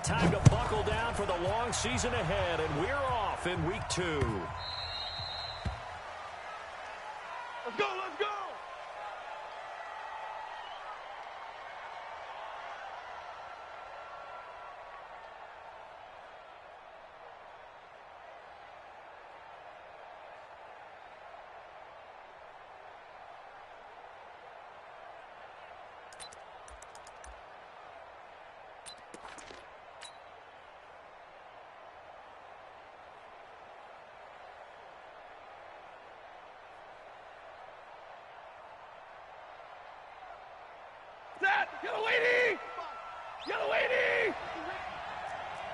great time to buckle down for the long season ahead, and we're off in week 2. Let's go, let's go! Set! Yellow 80! Yellow 80!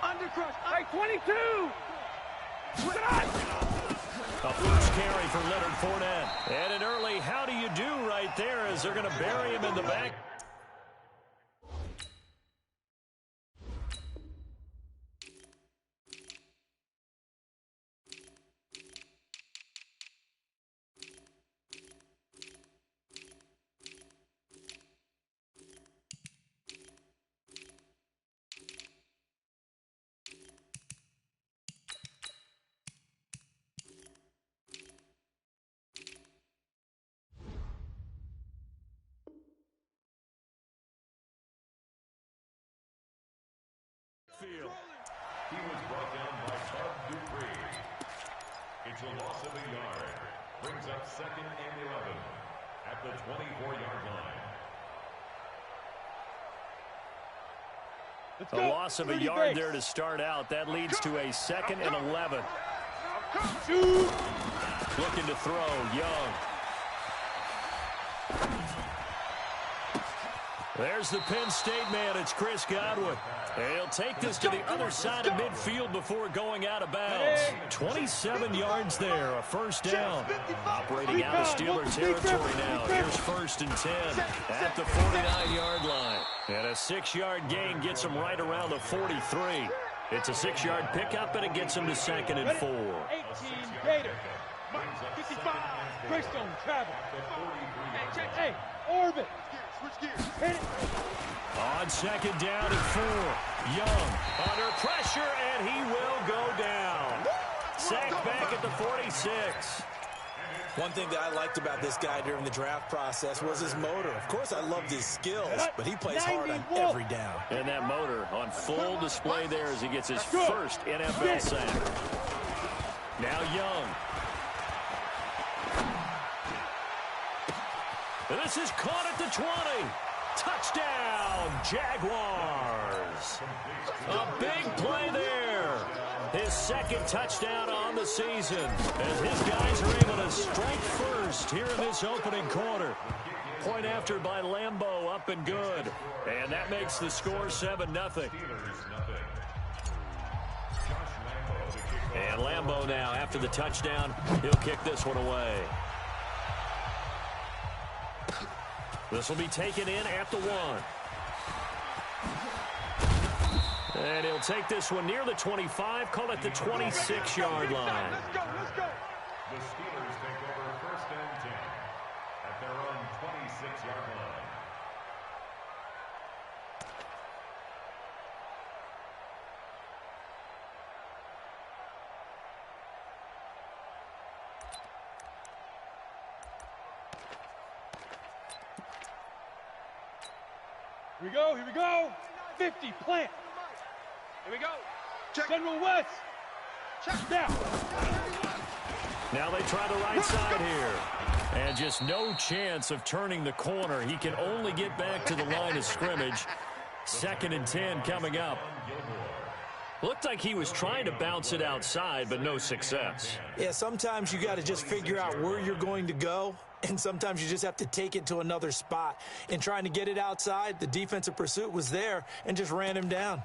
Undercrush! Right, 22! A loose carry for Leonard Fournette. And an early how do you do right there as they're going to bury him in the back. Field. He was brought down by Bud Dupree. It's a loss of a yard. Brings up 2nd and 11 at the 24-yard line. A loss of a yard there to start out. That leads to a 2nd and 11. Looking to throw, Young. There's the Penn State man. It's Chris Godwin. He'll take this to the other side of midfield before going out of bounds. 27 yards there, a first down. Operating out of Steeler territory now. Here's 1st and 10 at the 49-yard line. And a 6-yard gain gets him right around the 43. It's a 6-yard pickup, and it gets him to 2nd and 4. 18 Gator. 55. Greystone travel. Hey, orbit. Hit it. On 2nd down and 4. Young under pressure, and he will go down. Sacked back at the 46. One thing that I liked about this guy during the draft process was his motor. Of course, I loved his skills, but he plays hard on every down. And that motor on full display there as he gets his first NFL sack. Now Young. And this is caught at the 20. Touchdown, Jaguars. A big play there. His 2nd touchdown on the season as his guys are able to strike first here in this opening quarter. Point after by Lambo, up and good. And that makes the score 7-0. And Lambo now, after the touchdown, he'll kick this one away. This will be taken in at the 1. And he'll take this one near the 25, call it the 26-yard line. Let's go, let's go. The Steelers take over 1st and 10 at their own 26-yard line. Here we go, here we go. 50, plant. Here we go. Check. General West. Check down. Now they try the right side here. And just no chance of turning the corner. He can only get back to the line of scrimmage. 2nd and 10 coming up. Looked like he was trying to bounce it outside, but no success. Yeah, sometimes you got to just figure out where you're going to go, and sometimes you just have to take it to another spot. In trying to get it outside, the defensive pursuit was there and just ran him down.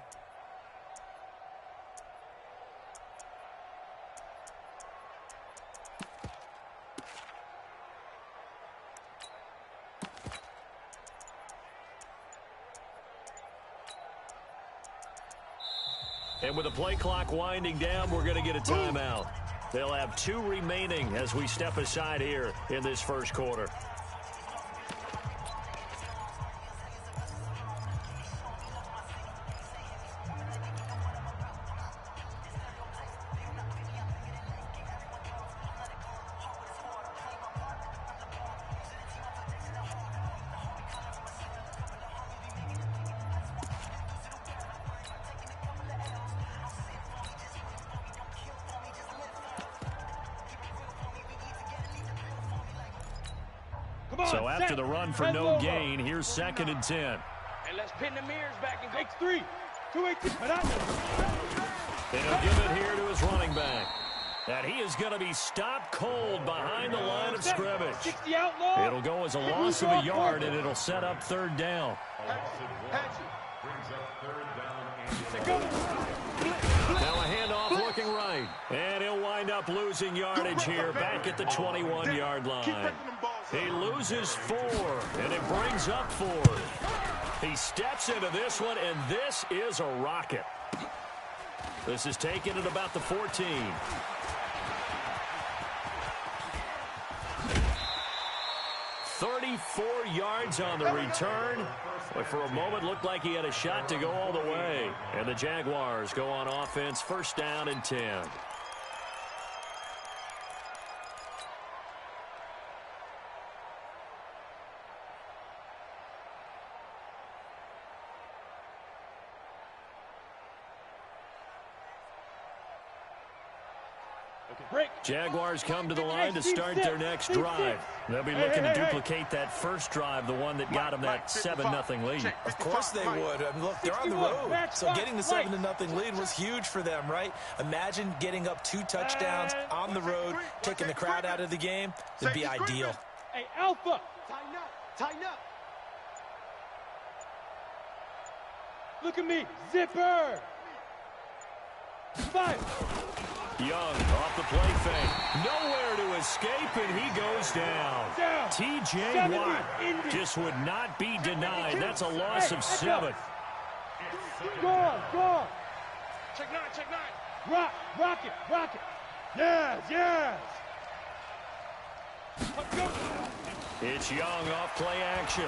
And with the play clock winding down, we're going to get a timeout. They'll have 2 remaining as we step aside here in this first quarter. So after the run for no gain, here's 2nd and 10. And let's pin the mirrors back and take 3. 2-8. And he'll give it here to his running back. And he is going to be stopped cold behind the line of scrimmage. It'll go as a loss of a yard, and it'll set up 3rd down. Now a handoff looking right. And he'll wind up losing yardage here back at the 21-yard line. He loses 4, and it brings up 4. He steps into this one, and this is a rocket. This is taken at about the 14. 34 yards on the return. But for a moment, looked like he had a shot to go all the way. And the Jaguars go on offense, 1st down and 10. Jaguars come to the line to start their next drive. They'll be looking to duplicate that first drive, the one that got them that 7-0 lead. Of course they would. I mean, look, they're on the road, so getting the 7-0 lead was huge for them, right? Imagine getting up 2 touchdowns on the road, taking the crowd out of the game. It'd be ideal. Hey, Alpha. Tighten up. Tighten up. Look at me. Zipper. 5. Young off the play fake. Nowhere to escape, and he goes down. T.J. Watt just would not be denied. That's a loss of 7. Go on. Check 9. Rock it. Yes. Let's go. It's Young off play action.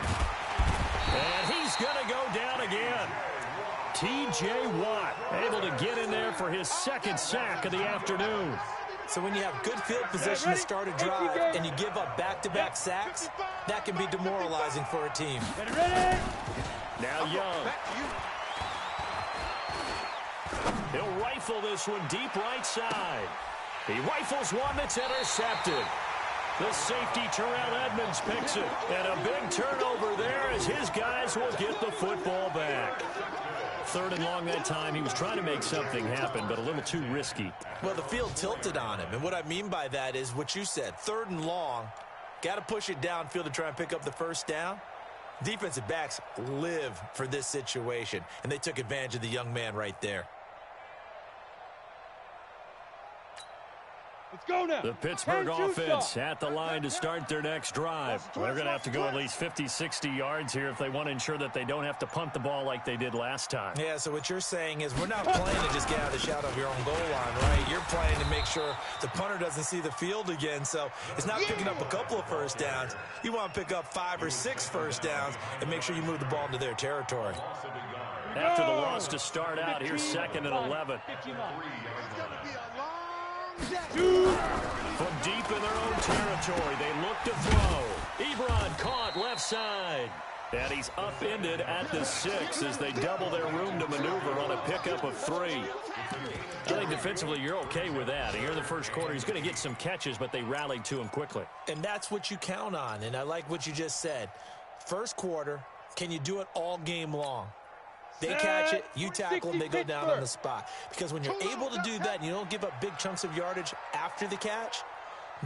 And he's going to go down again. T.J. Watt able to get in there for his 2nd sack of the afternoon. So when you have good field position to start a drive and you give up back-to-back sacks, that can be demoralizing for a team. Ready? Now Young. He'll rifle this one deep right side. He rifles one that's intercepted. The safety, Terrell Edmonds, picks it. And a big turnover there as his guys will get the football back. 3rd and long that time. He was trying to make something happen, but a little too risky. Well, the field tilted on him, and what I mean by that is what you said. 3rd and long, got to push it downfield to try and pick up the 1st down. Defensive backs live for this situation, and they took advantage of the young man right there. Let's go now. The Pittsburgh offense at the line to start their next drive. They're going to have to go at least 50, 60 yards here if they want to ensure that they don't have to punt the ball like they did last time. Yeah, so what you're saying is we're not playing to just get out of the shadow of your own goal line, right? You're playing to make sure the punter doesn't see the field again. So it's not picking up a couple of 1st downs. You want to pick up 5 or 6 1st downs and make sure you move the ball into their territory. After the loss to start out, here's 2nd and 11. From deep in their own territory, they look to throw. Ebron caught left side. And he's upended at the 6 as they double their room to maneuver on a pickup of 3. I think defensively you're okay with that. Here in the 1st quarter, he's going to get some catches, but they rallied to him quickly. And that's what you count on, and I like what you just said. 1st quarter, can you do it all game long? They catch it, you tackle them, they go down on the spot. Because when you're able to do that and you don't give up big chunks of yardage after the catch,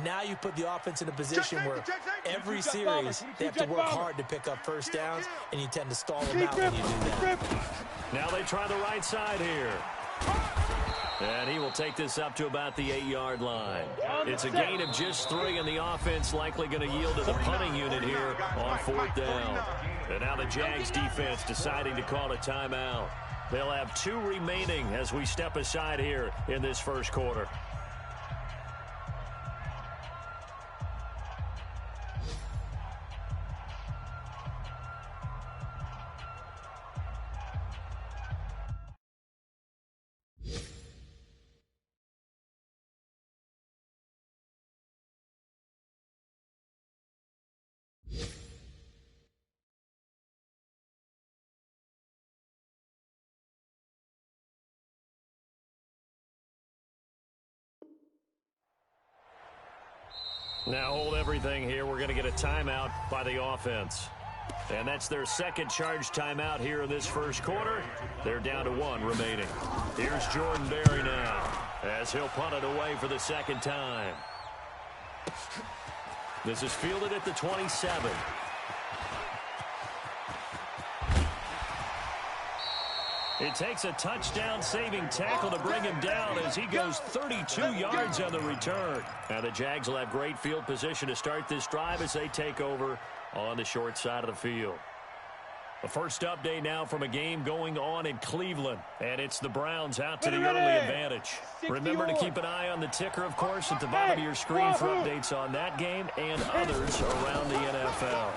now you put the offense in a position where every series they have to work hard to pick up 1st downs, and you tend to stall them out when you do that. Now they try the right side here. And he will take this up to about the 8-yard line. It's a gain of just 3, and the offense likely going to yield to the punting unit here on 4th down. And now the Jags defense deciding to call a timeout. They'll have 2 remaining as we step aside here in this 1st quarter. Now hold everything here. We're going to get a timeout by the offense. And that's their second charge timeout here in this first quarter. They're down to 1 remaining. Here's Jordan Berry now as he'll punt it away for the second time. This is fielded at the 27. It takes a touchdown-saving tackle to bring him down as he goes 32 yards on the return. Now the Jags will have great field position to start this drive as they take over on the short side of the field. The first update now from a game going on in Cleveland, and it's the Browns out to the early advantage. Remember to keep an eye on the ticker, of course, at the bottom of your screen for updates on that game and others around the NFL.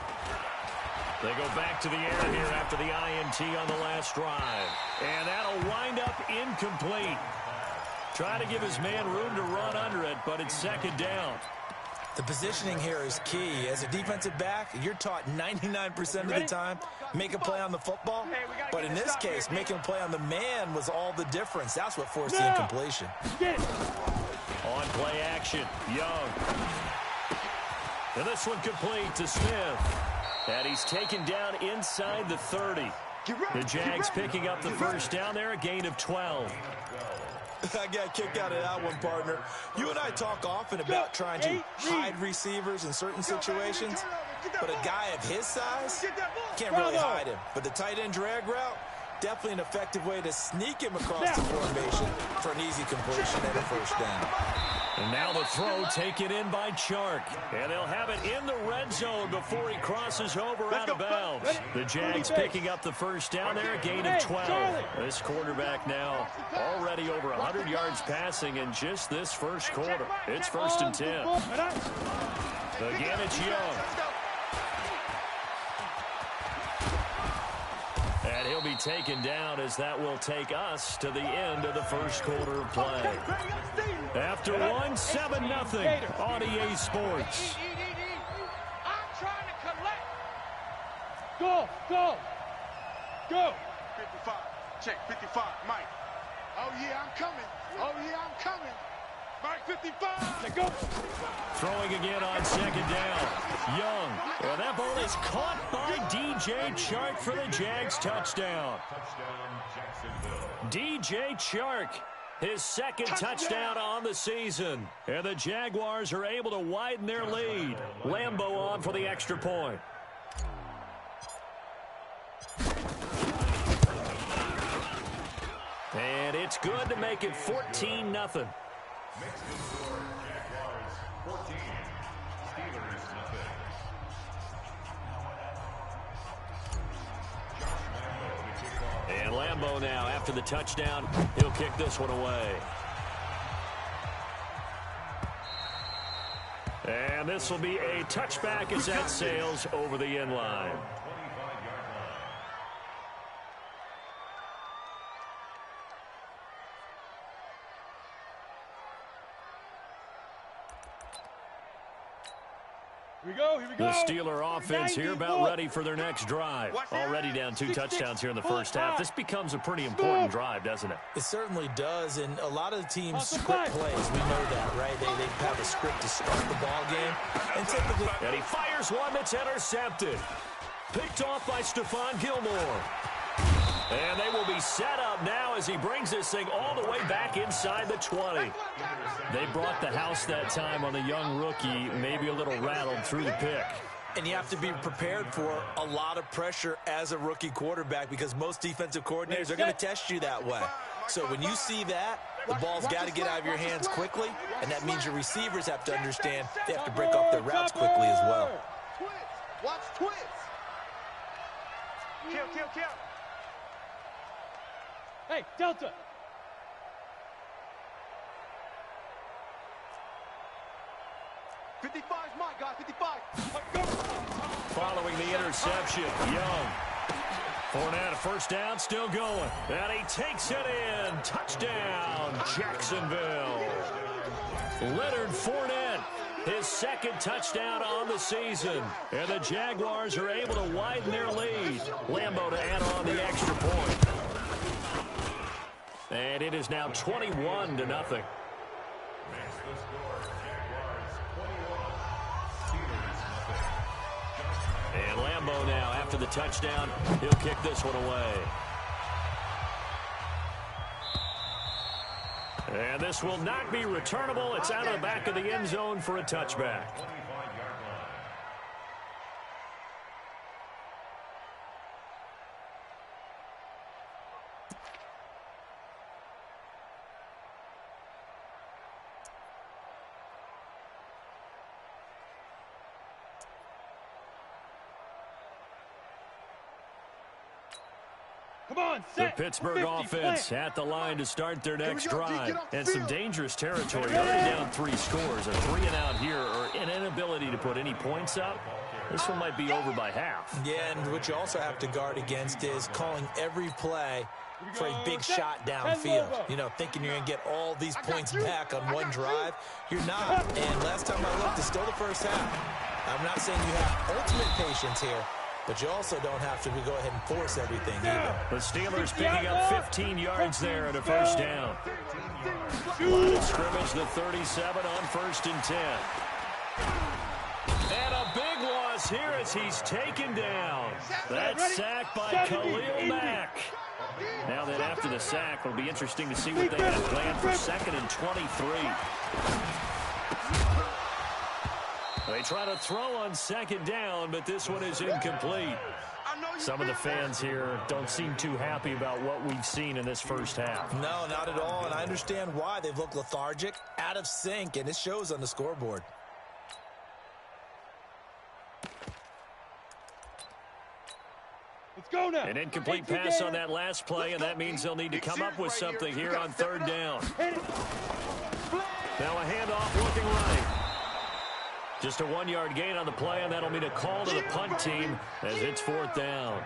They go back to the air here after the INT on the last drive. And that'll wind up incomplete. Try to give his man room to run under it, but it's second down. The positioning here is key. As a defensive back, you're taught 99% of the time, make a play on the football. But in this case, making a play on the man was all the difference. That's what forced the incompletion. On play action, Young. And this one complete to Smith. And he's taken down inside the 30. The Jags picking up the first down there, a gain of 12. I got kicked out of that one, partner. You and I talk often about trying to hide receivers in certain situations, but a guy of his size can't really hide him. But the tight end drag route, definitely an effective way to sneak him across the formation for an easy completion and a first down. And now the throw taken in by Chark. And they'll have it in the red zone before he crosses over out of bounds. The Jags picking up the first down there, a gain of 12. This quarterback now already over 100 yards passing in just this first quarter. It's 1st and 10. Again, it's Young. And he'll be taken down as that will take us to the end of the first quarter of play. After one, 7-0 on EA Sports. I'm trying to collect. Go. 55. Check, 55. Mike. Oh, yeah, I'm coming. Mike, 55. Let go. Throwing again on second down. Young. And that ball is caught by DJ Chark for the Jags touchdown. DJ Chark, his second touchdown on the season. And the Jaguars are able to widen their lead. Lambeau on for the extra point. And it's good to make it 14-0. Next score, Jaguars 14, Steelers nothing. And Lambeau now, after the touchdown, he'll kick this one away. And this will be a touchback as that sails over the end line. Here we go. The Steeler offense here about ready for their next drive. Already down 2 touchdowns here in the first half. This becomes a pretty important drive, doesn't it? It certainly does, and a lot of the teams script plays. We know that, right? They have a script to start the ball game. And typically... And he fires one that's intercepted. Picked off by Stephon Gilmore. And they will be set up now as he brings this thing all the way back inside the 20. They brought the house that time on the young rookie, maybe a little rattled through the pick. And you have to be prepared for a lot of pressure as a rookie quarterback because most defensive coordinators are going to test you that way. So when you see that, the ball's got to get out of your hands quickly, and that means your receivers have to understand they have to break off their routes quickly as well. Watch twist. Kill. Hey, Delta. '55's my guy, 55. Following the interception, Young. Fournette, first down, still going. And he takes it in. Touchdown, Jacksonville. Leonard Fournette, his second touchdown on the season. And the Jaguars are able to widen their lead. Lambeau to add on the extra point. And it is now 21-0. Next the score, Jaguars 21, Lambeau now, after the touchdown, he'll kick this one away. And this will not be returnable. It's out of the back of the end zone for a touchback. The Pittsburgh offense at the line to start their next drive. And some dangerous territory. Already down 3 scores. A 3-and-out here, or an inability to put any points up. This one might be over by half. Yeah, and what you also have to guard against is calling every play for a big shot downfield. You know, thinking you're going to get all these points back on one drive. You're not. And last time I looked, it's still the first half. I'm not saying you have ultimate patience here, but you also don't have to go ahead and force everything either. The Steelers picking up 15 yards there at a first down. Line of scrimmage, the 37 on 1st and 10. And a big loss here as he's taken down. That's sacked by Khalil Mack. Now that after the sack, it'll be interesting to see what they have planned for 2nd and 23. They try to throw on 2nd down, but this one is incomplete. Some of the fans here don't seem too happy about what we've seen in this first half. No, not at all, and I understand why. They've looked lethargic, out of sync, and it shows on the scoreboard. Let's go now. An incomplete pass on that last play, and that means they'll need to come up with something here on 3rd down. Now a handoff looking right. Just a 1-yard gain on the play, and that'll mean a call to the punt team as it's 4th down.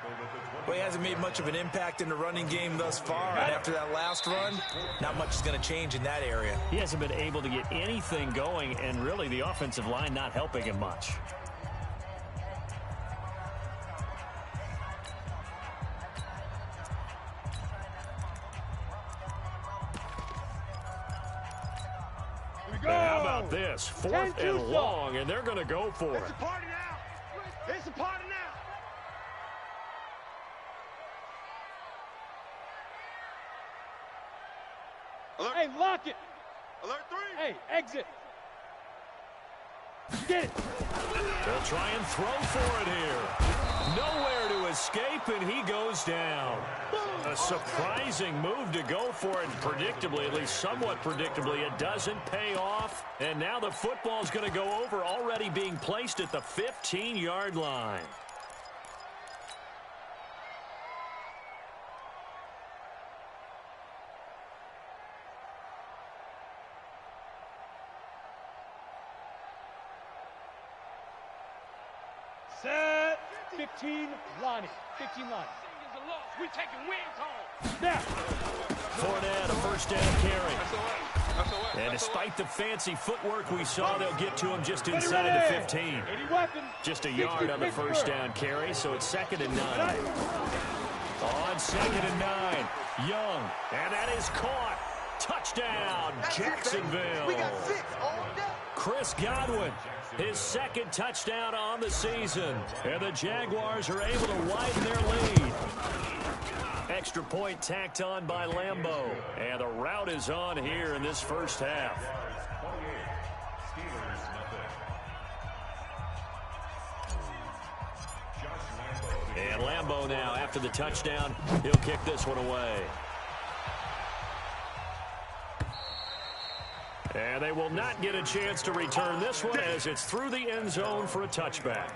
Well, he hasn't made much of an impact in the running game thus far, and after that last run, not much is going to change in that area. He hasn't been able to get anything going, and really the offensive line not helping him much. How about this? 4th and long, and they're going to go for it. It's a party now. It's a party now. Alert. Hey, lock it. Alert 3. Hey, exit. Get it. They'll try and throw for it here. Nowhere to escape, and he goes down. A surprising move to go for it. Predictably, at least somewhat predictably, it doesn't pay off. And now the football's going to go over, already being placed at the 15-yard line. Set. 15, Lonnie. 15, Lonnie. We taking wins home. Now. Fournette, a first down carry. And despite the fancy footwork we saw, they'll get to him just inside the 15. Just a yard on the first down carry, so it's 2nd and 9. On 2nd and 9, Young, and that is caught. Touchdown, Jacksonville. Chris Godwin, his 2nd touchdown on the season. And the Jaguars are able to widen their lead. Extra point tacked on by Lambeau. And the route is on here in this first half. And Lambeau now, after the touchdown, he'll kick this one away. And they will not get a chance to return this one as it's through the end zone for a touchback.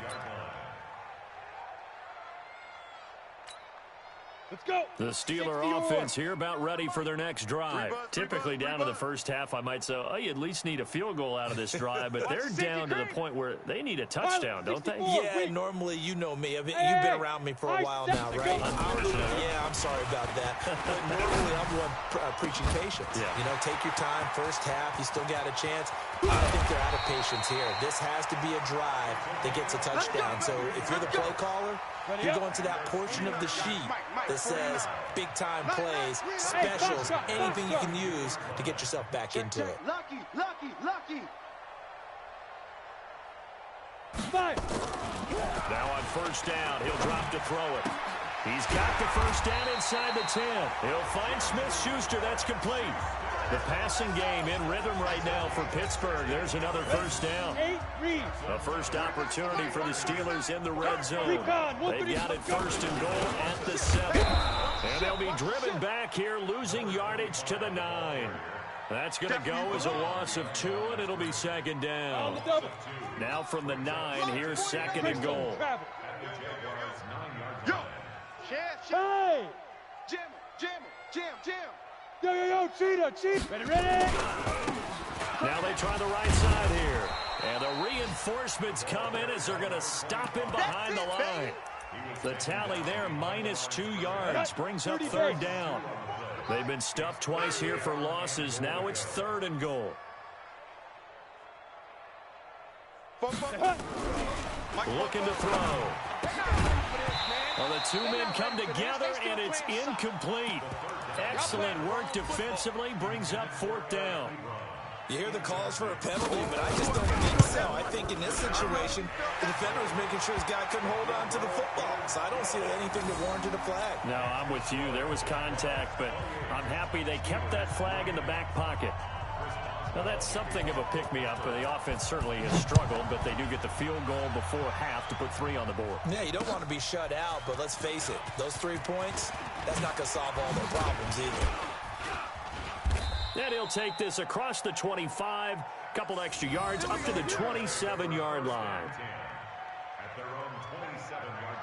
Let's go. The Steeler offense here about ready for their next drive. Typically down to the first half, I might say, oh, you at least need a field goal out of this drive, but they're down to the point where they need a touchdown, don't they? Yeah, normally, you know me. I mean, you've been around me for a while now, right? Yeah, I'm sorry about that. But normally, I'm the one preaching patience. Yeah. You know, take your time. First half, you still got a chance. I don't think they're out of patience here. This has to be a drive that gets a touchdown. So if you're the play caller, you're going to that portion of the sheet that says big-time plays, specials, anything you can use to get yourself back into it. Lucky. Now on first down, he'll drop to throw it. He's got the first down inside the 10. He'll find Smith-Schuster. That's complete. The passing game in rhythm right now for Pittsburgh. There's another first down. A first opportunity for the Steelers in the red zone. They've got it first and goal at the 7. And they'll be driven back here, losing yardage to the 9. That's going to go as a loss of 2, and it'll be second down. Now from the 9, here's second and goal. Hey! Jam! Yo, cheetah! Ready? Now they try the right side here. And the reinforcements come in as they're going to stop him behind the line. The tally there, -2 yards, brings up third down. They've been stuffed twice here for losses. Now it's third and goal. Looking to throw. Well, the two men come together, and it's incomplete. Excellent work defensively, brings up fourth down. You hear the calls for a penalty, but I just don't think so. I think in this situation, the defender was making sure his guy couldn't hold on to the football. So I don't see anything that warranted a flag. No, I'm with you. There was contact, but I'm happy they kept that flag in the back pocket. Now, that's something of a pick-me-up. The offense certainly has struggled, but they do get the field goal before half to put 3 on the board. Yeah, you don't want to be shut out, but let's face it, those 3 points, that's not going to solve all their problems either. And he'll take this across the 25, couple extra yards, up to the 27-yard line. At their own 27-yard line.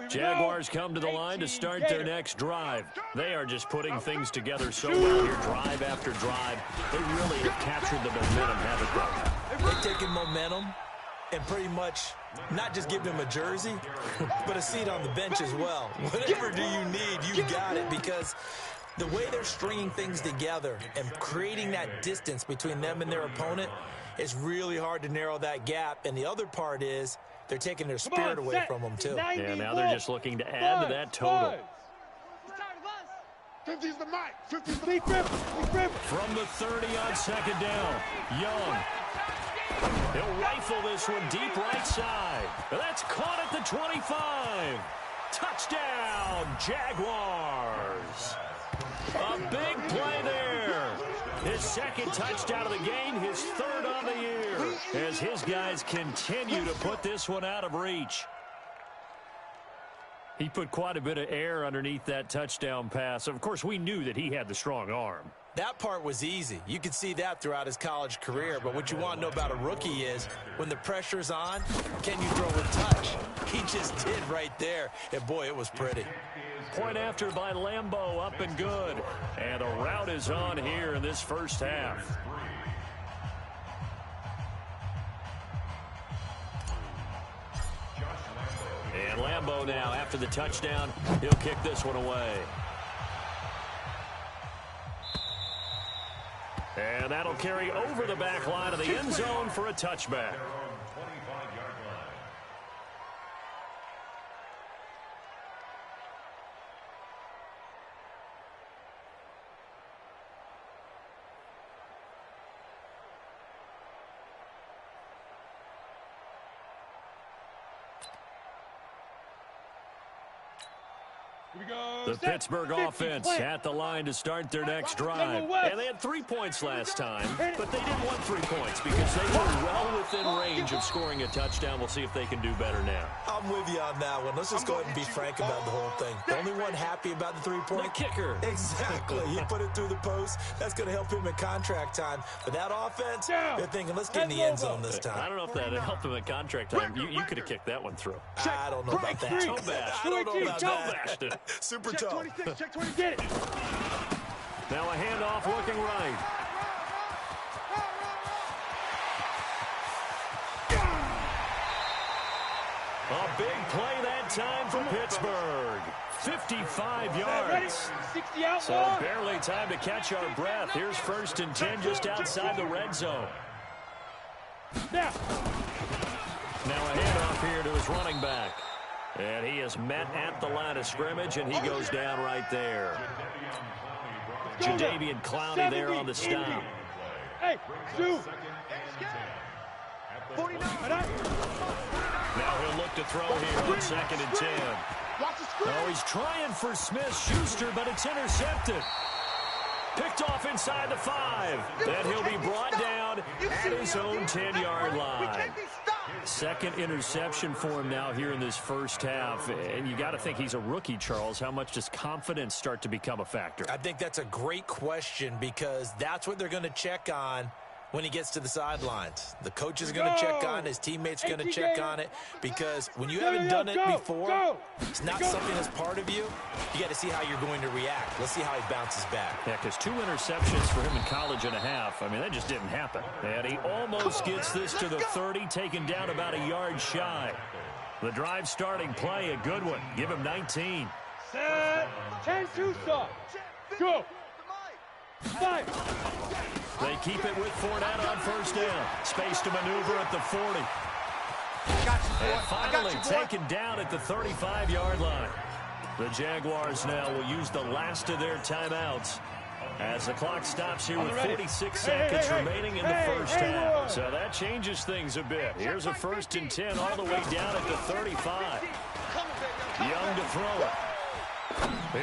Jaguars come to the line to start their next drive. They are just putting things together so well here, drive after drive. They really have captured the momentum, haven't they? They've taken momentum and pretty much not just give him a jersey, but a seat on the bench as well. Whatever do you need, you've got it, because the way they're stringing things together and creating that distance between them and their opponent is really hard to narrow that gap. And the other part is they're taking their spirit away from them, too. Yeah, now they're just looking to add to that total. 50's the mic. 50's the mic. From the 30 on second down, Young. He'll rifle this one deep right side. That's caught at the 25. Touchdown, Jaguars. A big play there. His second touchdown of the game, his third on the year, as his guys continue to put this one out of reach. He put quite a bit of air underneath that touchdown pass. Of course, we knew that he had the strong arm. That part was easy. You could see that throughout his college career. But what you want to know about a rookie is when the pressure's on, can you throw a touch? He just did right there. And, boy, it was pretty. Point after by Lambo, up and good. And a rout is on here in this first half. And Lambo now, after the touchdown, he'll kick this one away. And that'll carry over the back line of the end zone for a touchback. The Pittsburgh offense at the line to start their next drive. And they had 3 points last time, but they didn't want 3 points because they were well within range of scoring a touchdown. We'll see if they can do better now. I'm with you on that one. Let's just go ahead and be frank about the whole thing. The only one happy about the 3-point? The kicker. Exactly. He put it through the post. That's going to help him at contract time. But that offense, they're thinking, let's get in the end zone this time. I don't know if that helped him at contract time. You could have kicked that one through. I don't know about that. I don't know about that. Super Check 26, check 20, get it. Now a handoff looking right. A big play that time for Pittsburgh. 55 yards. 60 out So long. barely time to catch our breath. Here's 1st and 10 just outside the red zone. Now a handoff here to his running back. And he is met at the line of scrimmage, and he goes down right there. Jadeveon Clowney there on the stop. Hey, shoot. Now he'll look to throw here on 2nd and 10. Oh, he's trying for Smith-Schuster, but it's intercepted. Picked off inside the 5. Then he'll be brought down at his own 10-yard line. 2nd interception for him now here in this first half. And you got to think he's a rookie, Charles. How much does confidence start to become a factor? I think that's a great question because that's what they're going to check on when he gets to the sidelines. The coach is going to check on it. His teammates are going to check on it because when you haven't done it before, it's not something that's part of you. You got to see how you're going to react. Let's see how he bounces back. Yeah, because 2 interceptions for him in college and a half. I mean, that just didn't happen. And he almost gets this to the 30, taken down about a yard shy. The drive starting play, a good one. Give him 19. Set. 10-2 stop. Go. 5. They keep it with Fournette on 1st down. Space to maneuver at the 40. And finally taken down at the 35-yard line. The Jaguars now will use the last of their timeouts as the clock stops here with 46 seconds remaining in the first half. So that changes things a bit. Here's a 1st and 10 all the way down at the 35. Young to throw it.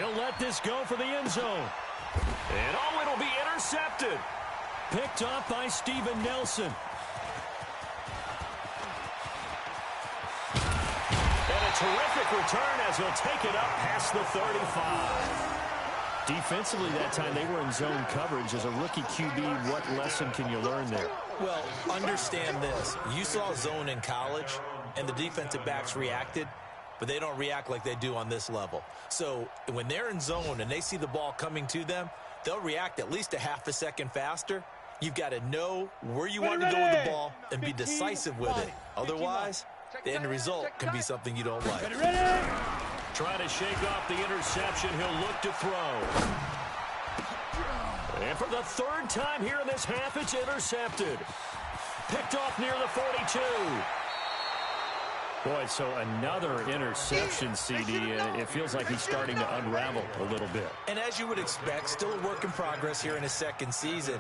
He'll let this go for the end zone. And oh, it'll be intercepted. Picked off by Steven Nelson. And a terrific return as he'll take it up past the 35. Defensively that time they were in zone coverage. As a rookie QB, what lesson can you learn there? Well, understand this. You saw zone in college, and the defensive backs reacted, but they don't react like they do on this level. So when they're in zone and they see the ball coming to them, they'll react at least a half a second faster. You've got to know where you want to go with the ball and be decisive with it. Otherwise, the end result can be something you don't like. Trying to shake off the interception. He'll look to throw. And for the 3rd time here in this half, it's intercepted. Picked off near the 42. Boy, so another interception, CD. It feels like he's starting to unravel a little bit. And as you would expect, still a work in progress here in his 2nd season.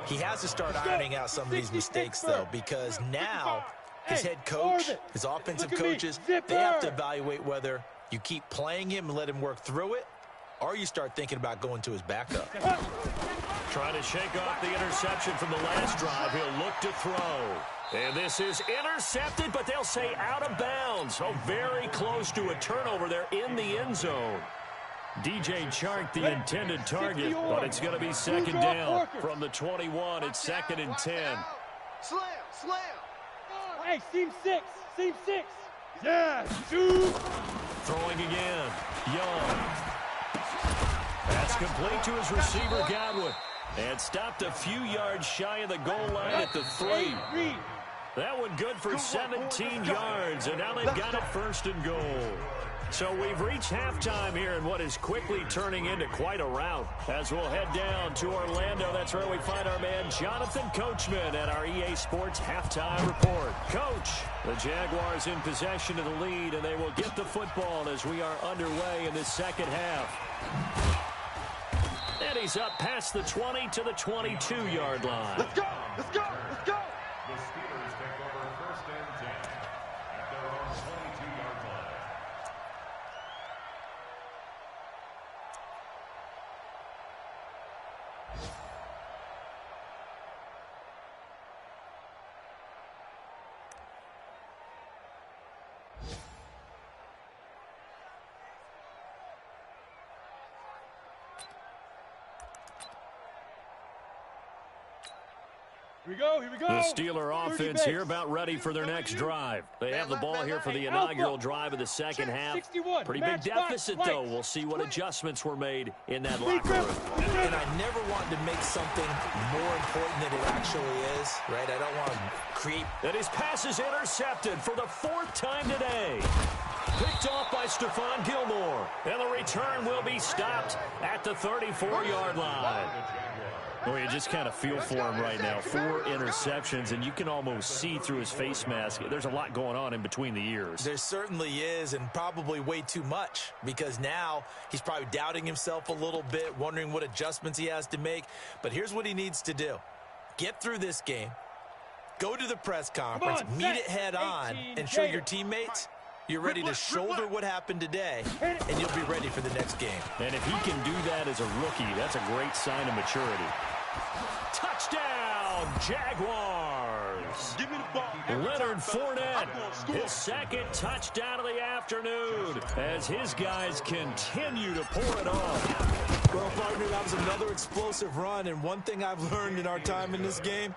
He has to start ironing out some of these mistakes, though, because now his head coach, his offensive coaches, they have to evaluate whether you keep playing him and let him work through it, or you start thinking about going to his backup. Trying to shake off the interception from the last drive. He'll look to throw. And this is intercepted, but they'll say out of bounds. Oh, very close to a turnover there in the end zone. DJ Chark, the intended target, but it's going to be 2nd down from the 21. It's 2nd and 10. Slam. Hey, seam 6. Yeah, shoot. Throwing again. Young. That's complete to his receiver, Godwin. And stopped a few yards shy of the goal line at the 3. That one good for 17 yards, and now they've got it 1st and goal. So we've reached halftime here in what is quickly turning into quite a rout. As we'll head down to Orlando, that's where we find our man Jonathan Coachman at our EA Sports Halftime Report. Coach, the Jaguars in possession of the lead, and they will get the football as we are underway in this 2nd half. And he's up past the 20 to the 22-yard line. Let's go. The Steelers take over 1st and 10 at their own 22-yard line. Here we go. The Steeler offense here about ready for their next drive. They have the ball here for the inaugural drive of the 2nd half. Pretty big deficit, though. We'll see what adjustments were made in that locker room. And I never want to make something more important than it actually is, right? I don't want to create. And his pass is intercepted for the 4th time today. Picked off by Stephon Gilmore. And the return will be stopped at the 34-yard line. Well, you just kind of feel for him right now. 4 interceptions, and you can almost see through his face mask. There's a lot going on in between the ears. There certainly is, and probably way too much, because now he's probably doubting himself a little bit, wondering what adjustments he has to make. But here's what he needs to do. Get through this game, go to the press conference, meet it head on, and show your teammates you're ready to shoulder what happened today, and you'll be ready for the next game. And if he can do that as a rookie, that's a great sign of maturity. Touchdown, Jaguars! Give me the ball. Leonard Fournette, his second touchdown of the afternoon, as his guys continue to pour it on. Well, partner, that was another explosive run, and one thing I've learned in our time in this game,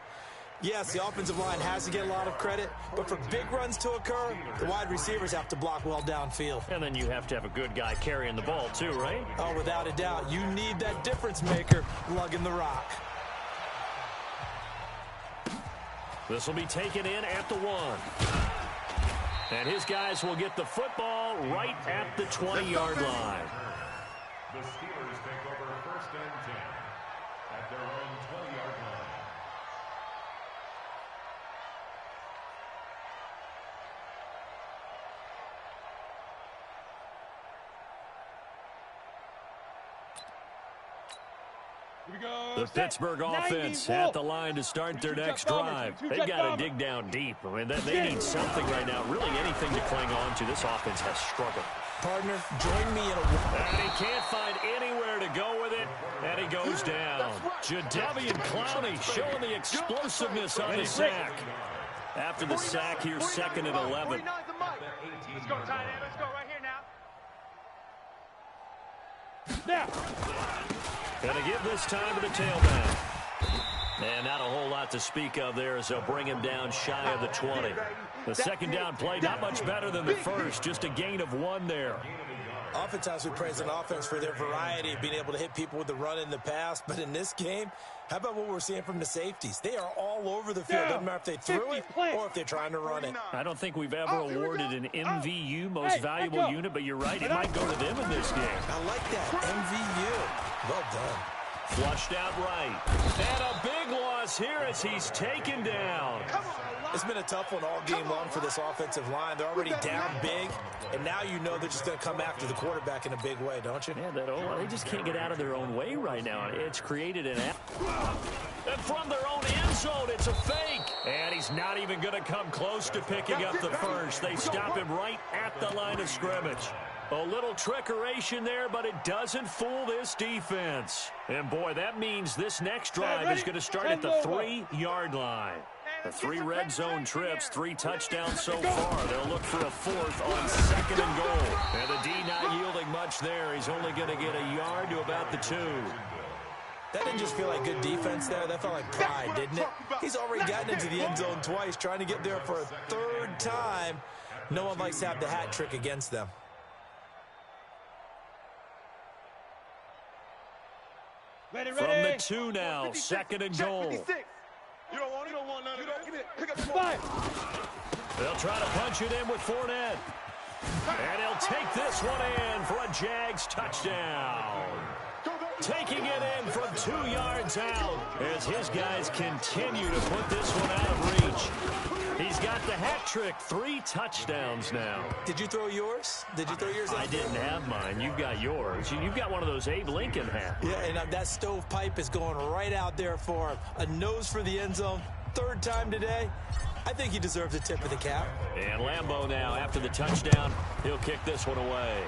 yes, the offensive line has to get a lot of credit, but for big runs to occur, the wide receivers have to block well downfield. And then you have to have a good guy carrying the ball too, right? Oh, without a doubt. You need that difference maker lugging the rock. This will be taken in at the 1. And his guys will get the football right at the 20-yard line. The Steelers take over 1st and 10 at their own 20-yard line. The Pittsburgh offense at the line to start their next drive. They've got to dig down deep. I mean, they need something right now. Really anything to cling on to. This offense has struggled. Partner, join me in a... And he can't find anywhere to go with it. And he goes down. Jadeveon Clowney showing the explosiveness on the sack. After the sack here, 2nd and 11. Let's go, tight end. Let's go right here now. Going to give this time to the tailback. And not a whole lot to speak of there as they'll bring him down shy of the 20. The second down play, not much better than the first. Just a gain of 1 there. Oftentimes we praise an offense for their variety of being able to hit people with the run in the pass. But in this game, how about what we're seeing from the safeties? They are all over the field. Doesn't matter if they threw it or if they're trying to run it. I don't think we've ever awarded an MVU, most valuable unit, but you're right. It might go to them in this game. I like that. MVU. Well done. Flushed out right. And a big loss here as he's taken down. It's been a tough one all game long for this offensive line. They're already down big, and now you know they're just going to come after the quarterback in a big way, don't you? Yeah, they just can't get out of their own way right now. It's created an... And from their own end zone, it's a fake. And he's not even going to come close to picking up the first. They stop him right at the line of scrimmage. A little trickeration there, but it doesn't fool this defense. And, boy, that means this next drive is going to start at the 3-yard line. The 3 red zone trips, 3 touchdowns so far. They'll look for a 4th on 2nd and goal. And the D not yielding much there. He's only going to get a yard to about the 2. That didn't just feel like good defense there. That felt like pride, didn't it? He's already gotten into the end zone twice, trying to get there for a 3rd time. No one likes to have the hat trick against them. From the 2 now, 2nd and goal. You don't want none of that. Pick up the ball. They'll try to punch it in with Fournette. And he'll take this one in for a Jags touchdown. Taking it in from 2 yards out as his guys continue to put this one out of reach. He's got the hat trick, 3 touchdowns now. Did you throw yours? Did you throw yours? I didn't have mine. You've got yours. You've got one of those Abe Lincoln hats. Yeah, and that stovepipe is going right out there for him. A nose for the end zone. 3rd time today. I think he deserves a tip of the cap. And Lambeau now, after the touchdown, he'll kick this one away.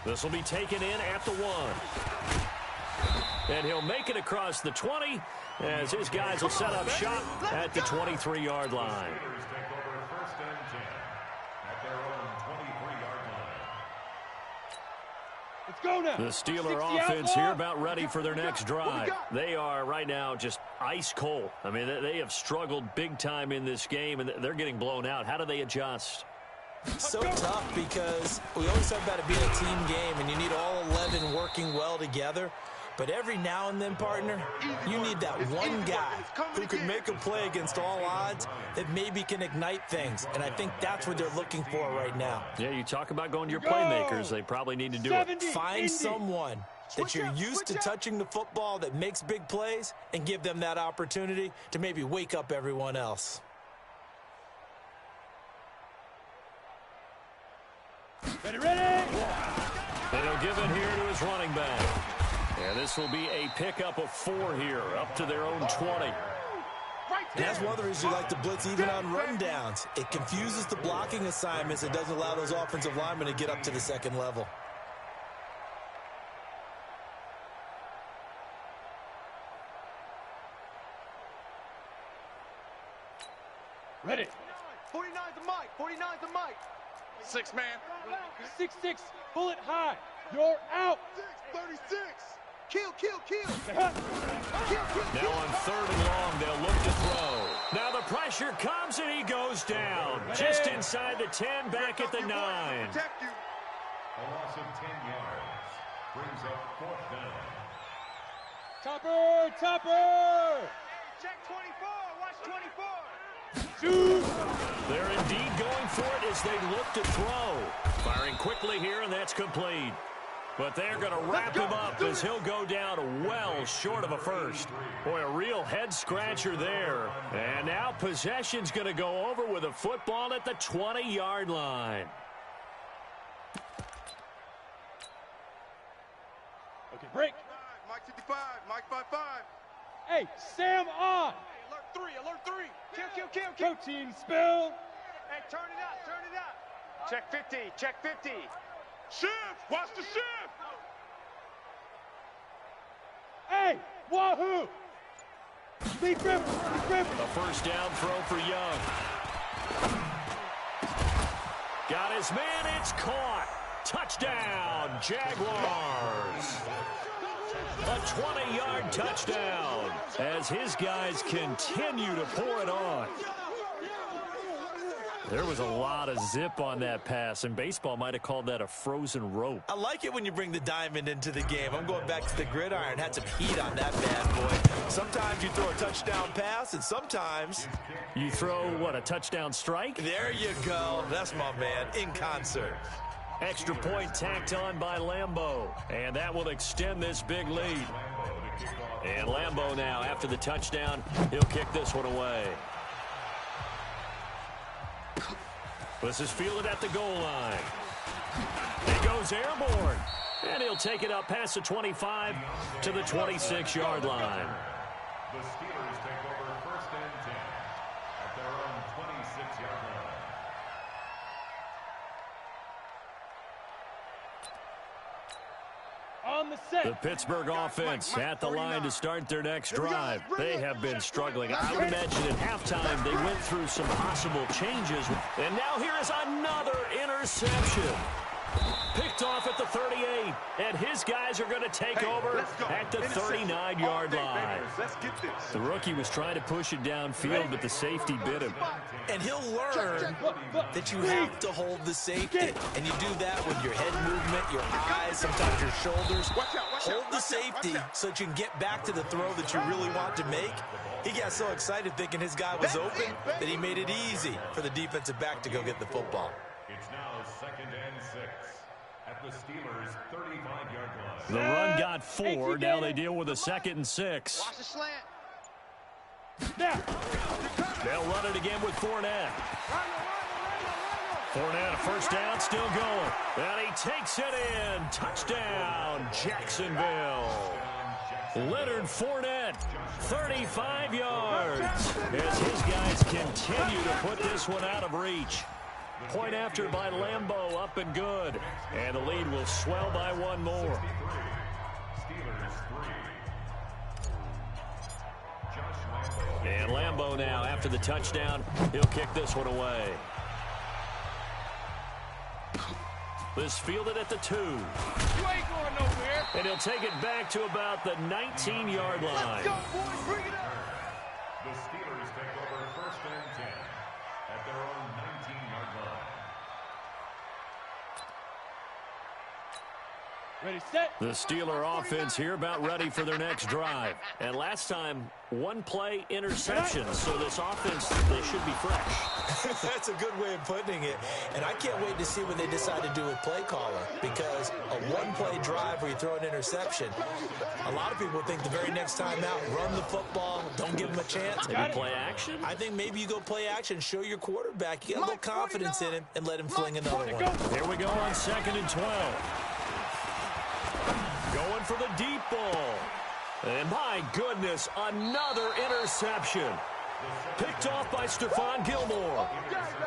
This will be taken in at the 1. And he'll make it across the 20 as his guys will set up shop at the 23-yard line. The Steeler offense here about ready for their next drive. They are right now just ice cold. I mean, they have struggled big time in this game, and they're getting blown out. How do they adjust? So tough because we always talk about it being a team game, and you need all 11 working well together. But every now and then, partner, you need that one guy who can make a play against all odds that maybe can ignite things. And I think that's what they're looking for right now. Yeah, you talk about going to your playmakers. They probably need to do it. Find someone that you're used to touching the football that makes big plays and give them that opportunity to maybe wake up everyone else. Ready, ready! And he'll give it here to his running back. And this will be a pickup of 4 here, up to their own 20. And that's one of the reasons you like to blitz even on rundowns. It confuses the blocking assignments. It doesn't allow those offensive linemen to get up to the second level. Ready. 49's the mic. 49's the mic. 6 man. 6-6. Bullet high. You're out. 36. Kill. Now on 3rd and long, they'll look to throw. Now the pressure comes and he goes down. Just inside the 10, back at the 9. Protect you. A loss of 10 yards brings up 4th down. Topper. Check 24. Watch 24. Shoot. They're indeed going for it as they look to throw. Firing quickly here, and that's complete. But they're going to wrap him up as he'll go down well short of a first. Boy, a real head-scratcher there. And now possession's going to go over with a football at the 20-yard line. Okay, break. Mike 55. Mike 55. Hey, Sam on. Alert 3. Alert 3. Kill. Protein spill. Hey, turn it up. Check 50. Check 50. Shift. Watch the shift. Hey, wahoo. Be grip. A first down throw for Young. Got his man. It's caught. Touchdown, Jaguars. A 20-yard touchdown as his guys continue to pour it on. There was a lot of zip on that pass, and baseball might have called that a frozen rope. I like it when you bring the diamond into the game. I'm going back to the gridiron. Had some heat on that bad boy. Sometimes you throw a touchdown pass, and sometimes you throw, what, a touchdown strike? There you go. That's my man, in concert. Extra point tacked on by Lambeau, and that will extend this big lead. And Lambeau now, after the touchdown, he'll kick this one away. This is fielded at the goal line. He goes airborne, and he'll take it up past the 25 to the 26-yard line. The Steelers take over 1st and 10 at their own 26-yard line. On the set. The Pittsburgh offense at the line to start their next drive. They have been struggling. I would imagine at halftime they went through some possible changes. And now here is another interception. Picked off at the 38. And his guys are going to take over at the 39-yard line. Let's get this. The rookie was trying to push it downfield, but the safety bit him. And he'll learn that you have to hold the safety. And you do that with your head movement, your eyes, sometimes your shoulders. Hold the safety so that you can get back to the throw that you really want to make. He got so excited thinking his guy was open that he made it easy for the defensive back to go get the football. It's now 2nd and 6 at the Steelers' 35-yard line. The run got 4. Now they deal with a 2nd and 6. Watch the slant. Now. They'll run it again with Fournette. Fournette, a first down, still going. And he takes it in. Touchdown, Jacksonville. Leonard Fournette, 35 yards. As his guys continue to put this one out of reach. Point after by Lambeau, up and good. And the lead will swell by 1 more. Steelers 3. And Lambeau now, after the touchdown, he'll kick this one away. This fielded at the 2. You ain't going nowhere. And he'll take it back to about the 19-yard line. Go, boys, bring it up. The Steelers take over 1st and 10 at their own 19-yard line. Ready, set. The Steeler offense here about ready for their next drive. And last time, one play interception. So this offense, they should be fresh. That's a good way of putting it. And I can't wait to see what they decide to do with play caller, because a one-play drive where you throw an interception, a lot of people think the very next time out, run the football, don't give them a chance. Maybe play action? I think maybe you go play action, show your quarterback, you get a little confidence in him, and let him fling another one. Here we go on 2nd and 12. Going for the deep ball. And my goodness, another interception. Picked off by Stephon Gilmore.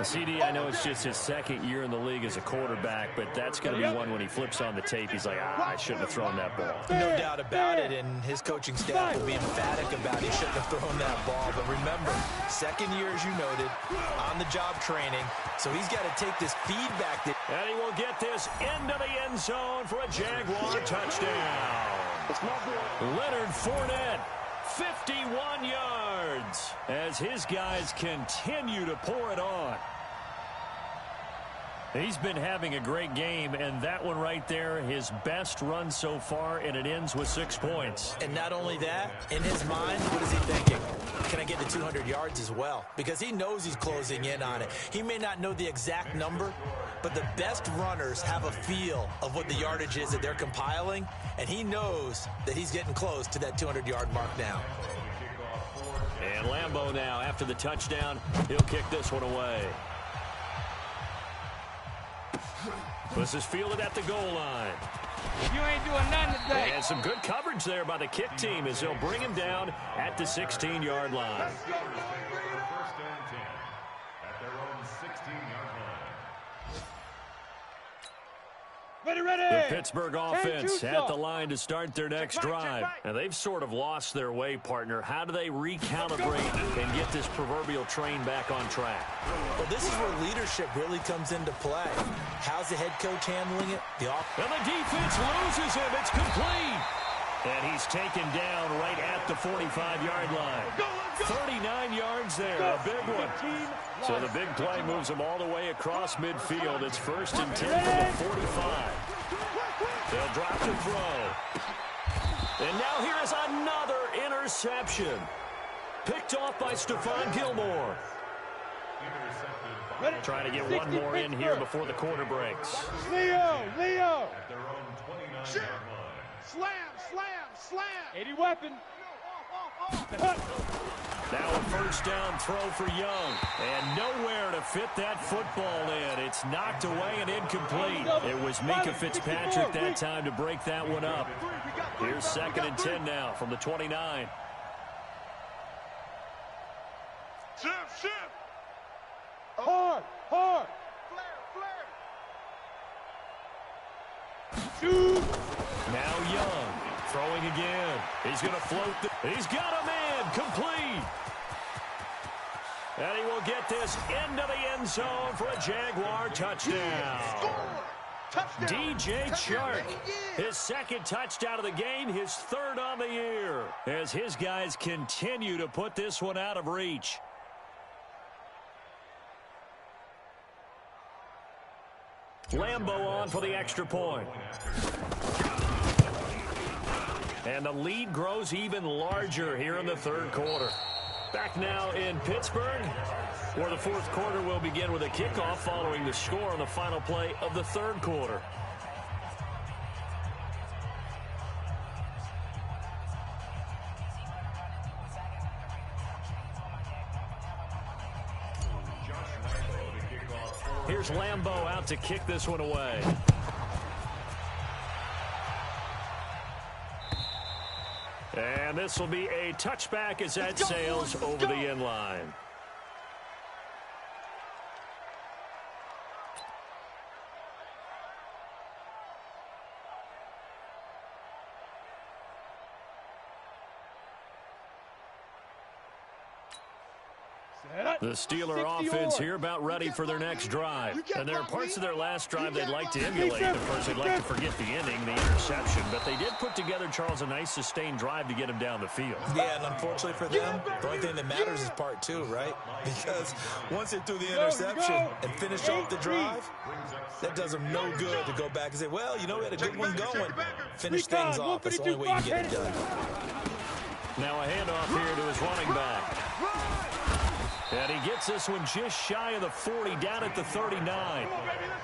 CD, I know it's just his second year in the league as a quarterback, but that's going to be one when he flips on the tape. He's like, I shouldn't have thrown that ball. No doubt about it, and his coaching staff will be emphatic about he shouldn't have thrown that ball. But remember, second year, as you noted, on-the-job training, so he's got to take this feedback. And he will get this into the end zone for a Jaguar touchdown. Leonard Fournette, 51 yards, as his guys continue to pour it on. He's been having a great game, and that one right there, his best run so far, and it ends with 6 points. And not only that, in his mind, what is he thinking? Can I get to 200 yards as well? Because he knows he's closing in on it. He may not know the exact number, but the best runners have a feel of what the yardage is that they're compiling, and he knows that he's getting close to that 200-yard mark now. And Lambeau now, after the touchdown, he'll kick this one away. This is fielded at the goal line. You ain't doing nothing today. And some good coverage there by the kick team as they'll bring him down at the 16-yard line. First and 10 at their own 16-yard line. Ready, ready. The Pittsburgh offense at the line to start their next drive. And they've sort of lost their way, partner. How do they recalibrate and get this proverbial train back on track? Well, this is where leadership really comes into play. How's the head coach handling it? And the defense loses him. It's complete. And he's taken down right at the 45-yard line. 39 yards there, a big one. So the big play moves him all the way across midfield. It's 1st and 10 from the 45. They'll drop to throw. And now here is another interception. Picked off by Stephon Gilmore. Trying to get one more in here before the quarter breaks. Leo. At their own 29-yard line. Slam. 80 weapon. Now a first down throw for Young. And nowhere to fit that football in. It's knocked away and incomplete. It was Minkah Fitzpatrick that time to break that one up. Here's 2nd and 10 now from the 29. Shift. Hard. Flare. Shoot. Now Young throwing again. He's going to float. He's got a man complete. And he will get this into the end zone for a Jaguar touchdown. DJ Chark, his second touchdown of the game, his 3rd on the year, as his guys continue to put this one out of reach. Lambeau on for the extra point. And the lead grows even larger here in the 3rd quarter. Back now in Pittsburgh, where the 4th quarter will begin with a kickoff following the score on the final play of the 3rd quarter. Here's Lambeau out to kick this one away. And this will be a touchback as that sails over the end line. The Steeler offense here about ready for their next drive. And there are parts of their last drive they'd like to emulate. Of course, they'd like to forget the ending, the interception. But they did put together, Charles, a nice sustained drive to get him down the field. Yeah, and unfortunately for them, the only thing that matters is part two, right? Because once they threw the interception and finished off the drive, that does them no good to go back and say, well, you know, we had a good one going. Finish things off. That's the only way you get it done. Now a handoff here to his running back. And he gets this one just shy of the 40, down at the 39.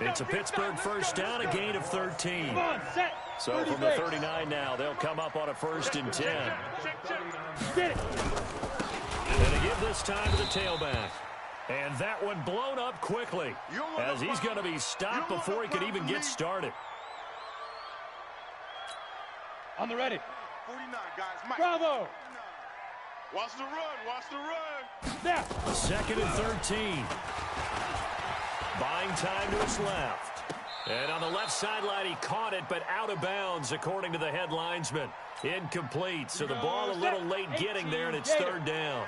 It's a Pittsburgh first down, a gain of 13. So from the 39 now, they'll come up on a 1st and 10. And they give this time to the tailback. And that one blown up quickly, as he's going to be stopped before he could even get started. On the ready. 49, guys. Mike. Bravo. Watch the run. Watch the run. Snap. 2nd and 13. Buying time to his left. And on the left sideline, he caught it, but out of bounds, according to the head linesman. Incomplete, so the ball a little late getting there, and it's 3rd down.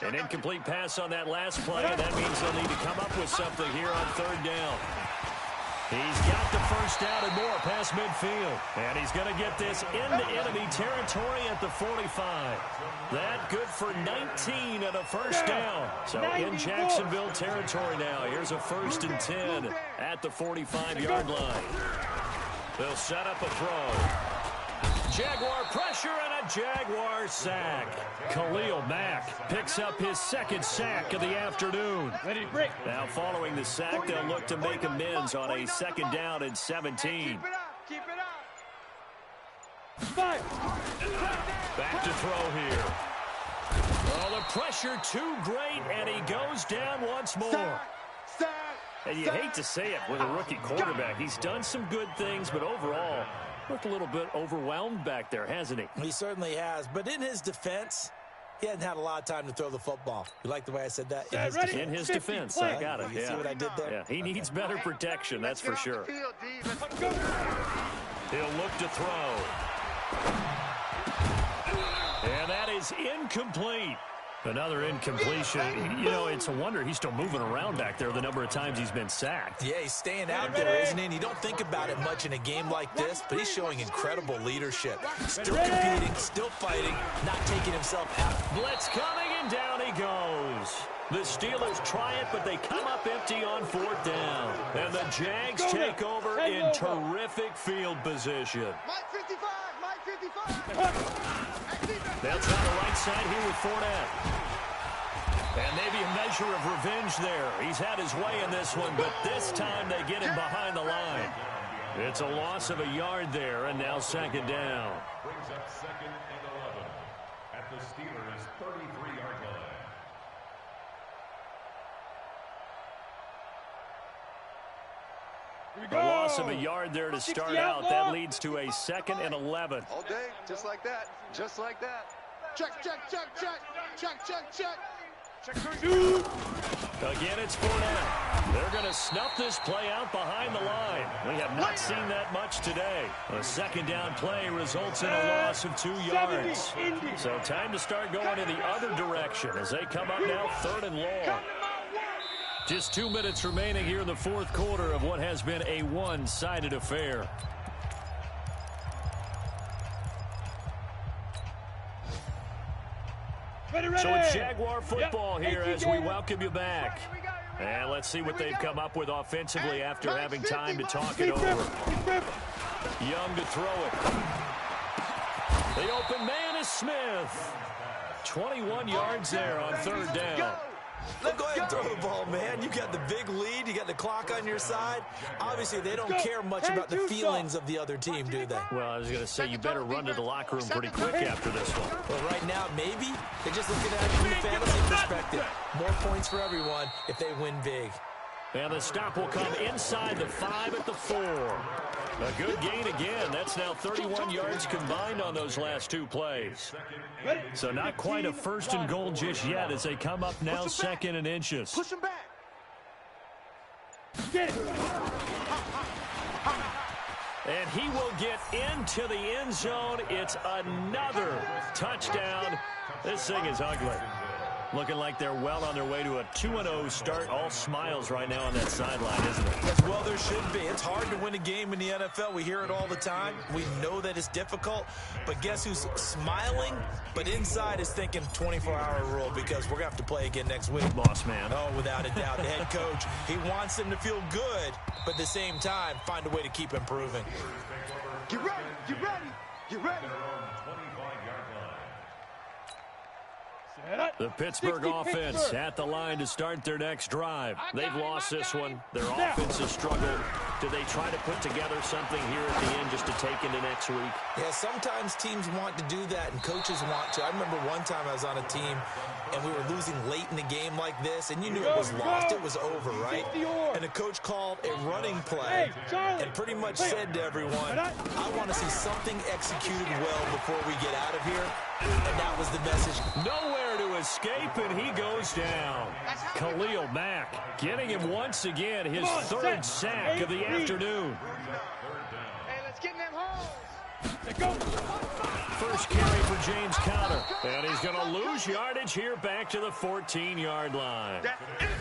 An incomplete pass on that last play, and that means they'll need to come up with something here on 3rd down. He's got the first down and more past midfield. And he's going to get this into enemy territory at the 45. That good for 19 and a first down. So in Jacksonville territory now. Here's a 1st and 10 at the 45-yard line. They'll set up a throw. Jaguar pressure and a Jaguar sack. Khalil Mack picks up his 2nd sack of the afternoon. Ready to break. Now following the sack, they'll look to make amends on a 2nd down and 17. Keep it up. Keep it up. 5. Back to throw here. Oh, the pressure too great, and he goes down once more. And you hate to say it with a rookie quarterback. He's done some good things, but overall, looked a little bit overwhelmed back there, hasn't he? He certainly has. But in his defense, he hasn't had a lot of time to throw the football. You like the way I said that? In his defense, I got it. You see what I did there? Yeah, he needs better protection, that's for sure. Field, He'll look to throw. And that is incomplete. Another incompletion. You know, it's a wonder he's still moving around back there the number of times he's been sacked. Yeah, he's staying out there, isn't he? And you don't think about it much in a game like this, but he's showing incredible leadership. Still competing, still fighting, not taking himself out. Blitz coming, and down he goes. The Steelers try it, but they come up empty on 4th down. And the Jags take over in terrific field position. Mike 55. Mike 55. They'll try the right side here with Fournette. And maybe a measure of revenge there. He's had his way in this one, but this time they get him behind the line. It's a loss of a yard there, and now 2nd down. Brings up 2nd and 11 at the Steelers' 33-yard line. Here we A go. loss of a yard there to start out. That leads to a 2nd and 11. All day, just like that. Just like that. Check, check, check, check. Check, check, check. Check, Shoot. Again, it's Fournette. They're going to snuff this play out behind the line. We have not seen that much today. A 2nd down play results in a loss of 2 yards. So time to start going in the other direction as they come up now 3rd and long. Just 2 minutes remaining here in the 4th quarter of what has been a one-sided affair. Ready, ready. So it's Jaguar football here as we welcome you back. And let's see what they've come up with offensively after having time to talk it over. Young to throw it. The open man is Smith. 21 yards there on 3rd down. Go ahead and throw the ball, man. You got the big lead. You got the clock on your side. Obviously, they don't care much about the feelings of the other team, do they? Well, I was going to say, you better run to the locker room pretty quick after this one. Well, right now, maybe they're just looking at it from the fantasy perspective. More points for everyone if they win big. And the stop will come inside the 5 at the 4. A good gain again. That's now 31 yards combined on those last 2 plays. So not quite a 1st and goal just yet as they come up now 2nd and inches. Push him back. Get it. And he will get into the end zone. It's another touchdown. This thing is ugly. Looking like they're well on their way to a 2-0 start. All smiles right now on that sideline, isn't it? As well there should be. It's hard to win a game in the NFL. We hear it all the time. We know that it's difficult. But guess who's smiling? But inside is thinking 24-hour rule because we're going to have to play again next week. Boss man. Oh, without a doubt. The head coach, he wants them to feel good, but at the same time, find a way to keep improving. Get ready. Get ready. Get ready. The Pittsburgh offense at the line to start their next drive. They've lost this one. Their offense has struggled. Do they try to put together something here at the end just to take into next week? Yeah, sometimes teams want to do that, and coaches want to. I remember one time I was on a team, and we were losing late in the game like this, and you knew it was lost. It was over, right? And the coach called a running play and pretty much said to everyone, I want to see something executed well before we get out of here. And that was the message. Nowhere to escape, and he goes down. Khalil Mack getting him once again, his third sack of the afternoon. Hey, let's get in them holes. Let's go. First carry for James Conner. And he's going to lose yardage here back to the 14-yard line. That's it, baby.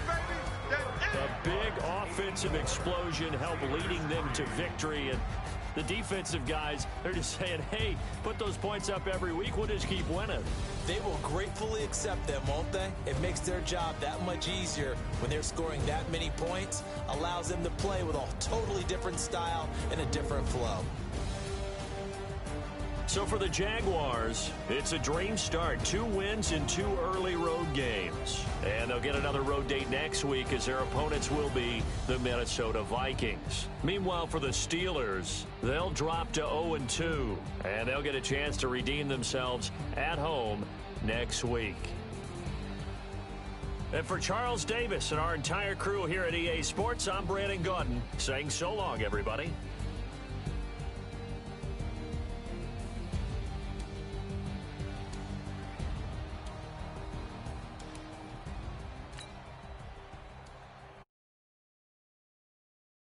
That's it. A big offensive explosion helped leading them to victory. And the defensive guys, they're just saying, hey, put those points up every week. We'll just keep winning. They will gratefully accept them, won't they? It makes their job that much easier when they're scoring that many points. Allows them to play with a totally different style and a different flow. So for the Jaguars, it's a dream start. 2 wins in 2 early road games. And they'll get another road date next week as their opponents will be the Minnesota Vikings. Meanwhile, for the Steelers, they'll drop to 0-2. And they'll get a chance to redeem themselves at home next week. And for Charles Davis and our entire crew here at EA Sports, I'm Brandon Gaudin saying so long, everybody.